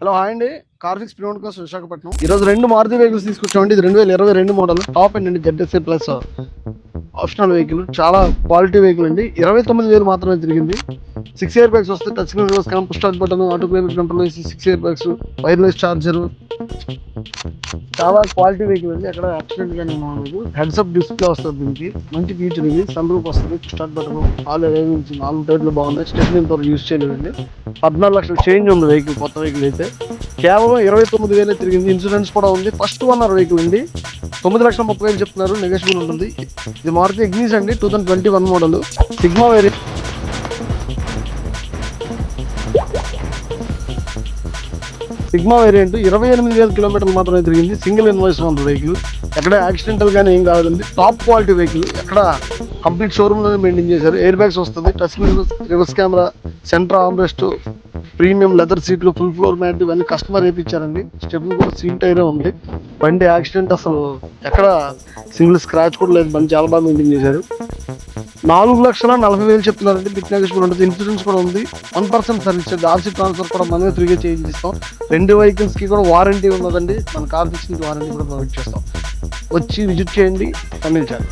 Hello hi అండి, కార్విక్స్ ప్రిమోట్ కోసం విశాఖపట్నం. ఈరోజు రెండు మారుతి వెహికల్స్ తీసుకొచ్చామండి. ఇది 2022 మోడల్ టాప్ అండ్ అండి ZSA ప్లస్ ఆప్షనల్ వెహికల్. చాలా క్వాలిటీ వెహికల్ అండి. 29,000 మాత్రమే తిరిగింది. 6 ఇయర్ బ్యాగ్స్ వస్తాయి, touch screen reverse cam, push start button, auto climate control వేసి 6 ఇయర్ బ్యాగ్స్, వైర్లెస్ చార్జర్. చాలా క్వాలిటీ వెహికల్ అండి. ఎక్కడ యాక్సిడెంట్ కానీ లేదు. హెడ్స్ అప్ డిస్ప్లే వస్తుంది దీనికి. మంచి ఫీచర్ ఇది. సన్ రూఫ్ వస్తుంది, స్టార్ట్ బటన్, ఆల్ అరేంజ్ 4 టైర్లు బాగున్నాయి. స్టెప్నీ ఇంత యూజ్ చేయలేదండి. 14 లక్షలు చేంజ్ ఉంది వెహికల్. కొత్త వెహికల్ అయితే కేవలం 29,000 తిరిగింది. ఇన్సూరెన్స్ కూడా ఉంది. ఫస్ట్ ఓనర్ వెహికల్ అండి. 9,30,000 చెప్తున్నారు, నెగోషియబుల్ ఉంటుంది. ఇది మారుతి ఇగ్నిస్ అండి, 2021 model. Sigma variant. Sigma variant 28,000 కిలోమీటర్లు మాత్రమే తిరిగింది. సింగిల్ ఇన్వాయిస్ ఉంది వెహికల్. ఎక్కడ యాక్సిడెంటల్ కానీ ఏం కాదండి. Top quality vehicle. ఎక్కడ కంప్లీట్ షోరూమ్ లోనే మెయింటైన్ చేశారు. ఎయిర్ బ్యాగ్స్ వస్తుంది, touch screen, reverse camera, centre armrest, premium leather సీట్లు, ఫుల్ ఫ్లోర్ మ్యాట్, ఇవన్నీ కస్టమర్ వేయించారండి. స్టెప్ని కూడా సీల్ టైరే ఉంది. బండి యాక్సిడెంట్ అసలు ఎక్కడ సింగిల్ స్క్రాచ్ కూడా లేదు. బండి చాలా బాగా మెయింటైన్ చేశారు. 4,40,000 చెప్తున్నారండి. బిట్ నెగోషియబుల్ ఉంటుంది. ఇన్సూరెన్స్ కూడా ఉంది. 1% సర్వీస్ చార్జ్, ఆర్సీ ట్రాన్స్ఫర్ కూడా మనమే ఫ్రీగా చేయించిస్తాం. రెండు వెహికల్స్ కి కూడా వారంటీ ఉన్నదండి. మన కార్విక్స్ నుంచి వారంటీ కూడా ప్రొవైడ్ చేస్తాం. వచ్చి విజిట్ చేయండి, గమనించాలి.